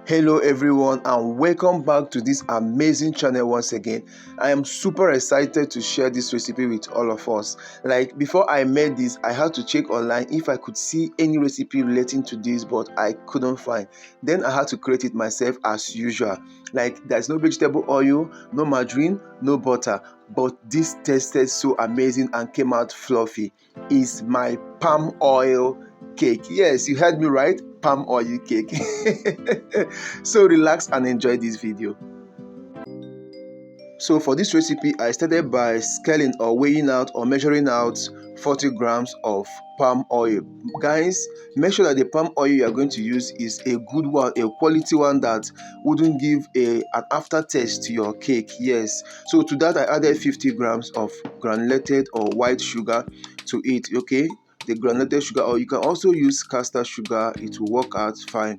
Hello everyone and welcome back to this amazing channel once again. I am super excited to share this recipe with all of us. Like before I made this, I had to check online if I could see any recipe relating to this, but I couldn't find. Then I had to create it myself as usual. Like there's no vegetable oil, no margarine, no butter, but this tasted so amazing and came out fluffy. It's my palm oil cake. Yes, you heard me right, palm oil cake. So relax and enjoy this video. So for this recipe, I started by scaling or weighing out or measuring out 40 grams of palm oil. Guys, make sure that the palm oil you are going to use is a good one, a quality one that wouldn't give an aftertaste to your cake. Yes, so to that I added 50 grams of granulated or white sugar to it. Okay, the granulated sugar, or you can also use caster sugar, it will work out fine.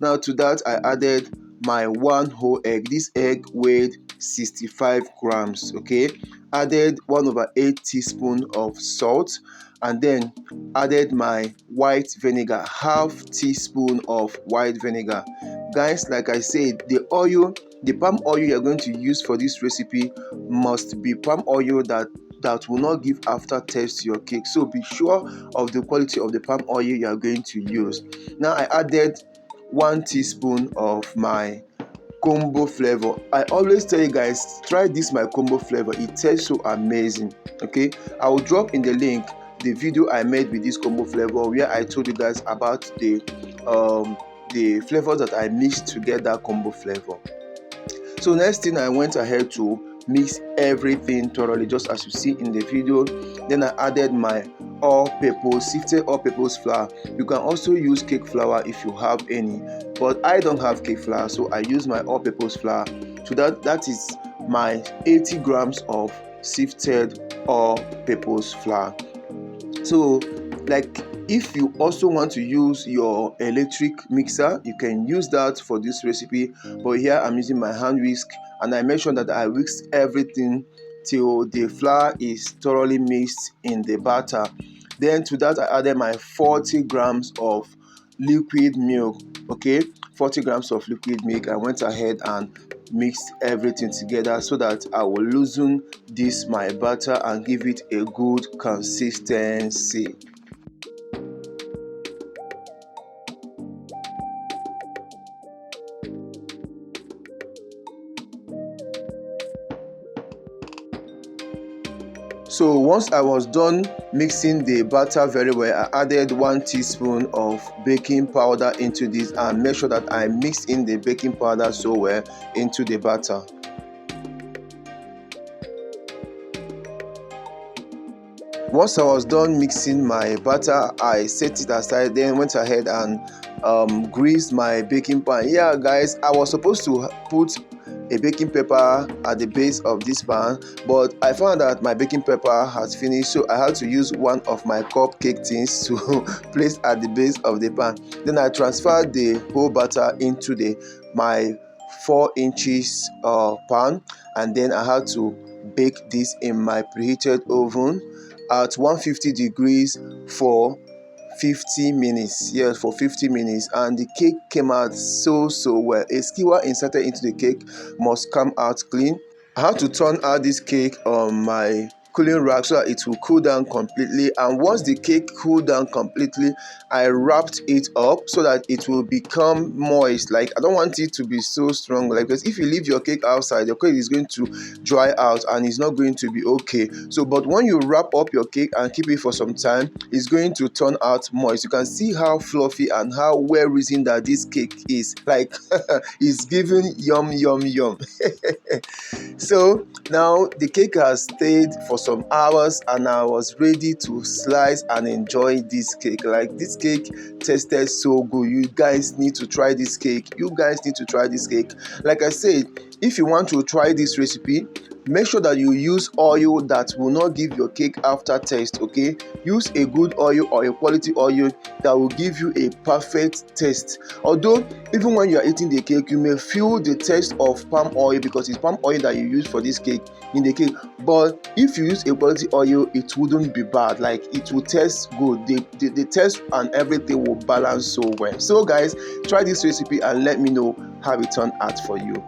Now to that I added my one whole egg. This egg weighed 65 grams. Okay, added 1/8 teaspoon of salt, and then added my white vinegar, half teaspoon of white vinegar. Guys, like I said, the palm oil you're going to use for this recipe must be palm oil that will not give aftertaste to your cake. So be sure of the quality of the palm oil you are going to use. Now I added 1 teaspoon of my combo flavor. I always tell you guys, try this my combo flavor, it tastes so amazing. Okay, I will drop in the link the video I made with this combo flavor where I told you guys about the flavors that I mixed to get that combo flavor. So next thing, I went ahead to mix everything thoroughly just as you see in the video. Then I added my all-purpose, sifted all-purpose flour. You can also use cake flour if you have any, but I don't have cake flour, so I use my all-purpose flour. So that is my 80 grams of sifted all-purpose flour. So like if you also want to use your electric mixer, you can use that for this recipe, but here I'm using my hand whisk, and I make sure that I whisk everything till the flour is thoroughly mixed in the batter. Then to that I added my 40 grams of liquid milk. Okay, 40 grams of liquid milk. I went ahead and mixed everything together so that I will loosen this my batter and give it a good consistency. So once I was done mixing the batter very well, I added 1 teaspoon of baking powder into this and make sure that I mix in the baking powder so well into the batter. Once I was done mixing my batter, I set it aside, then went ahead and greased my baking pan. Yeah guys, I was supposed to put a baking paper at the base of this pan, but I found that my baking paper has finished, so I had to use one of my cupcake tins to place at the base of the pan. Then I transferred the whole batter into my 4 inches pan, and then I had to bake this in my preheated oven at 150 degrees for 50 minutes. Yes, for 50 minutes, and the cake came out so well. A skewer inserted into the cake must come out clean. I had to turn out this cake on my cooling rack so that it will cool down completely, and once the cake cooled down completely, I wrapped it up so that it will become moist. Like I don't want it to be so strong, like, because if you leave your cake outside, your cake is going to dry out and it's not going to be okay. So but when you wrap up your cake and keep it for some time, it's going to turn out moist. You can see how fluffy and how well reasoned that this cake is. Like it's giving yum. So now the cake has stayed for some hours and I was ready to slice and enjoy this cake. Like this cake tasted so good. You guys need to try this cake. Like I said, if you want to try this recipe, make sure that you use oil that will not give your cake aftertaste. Okay, use a good oil or a quality oil that will give you a perfect taste. Although even when you are eating the cake, you may feel the taste of palm oil because it's palm oil that you use for this cake in the cake. But if you use a quality oil, it wouldn't be bad. Like, it will taste good. The taste and everything will balance so well. So guys, try this recipe and let me know how it turned out for you.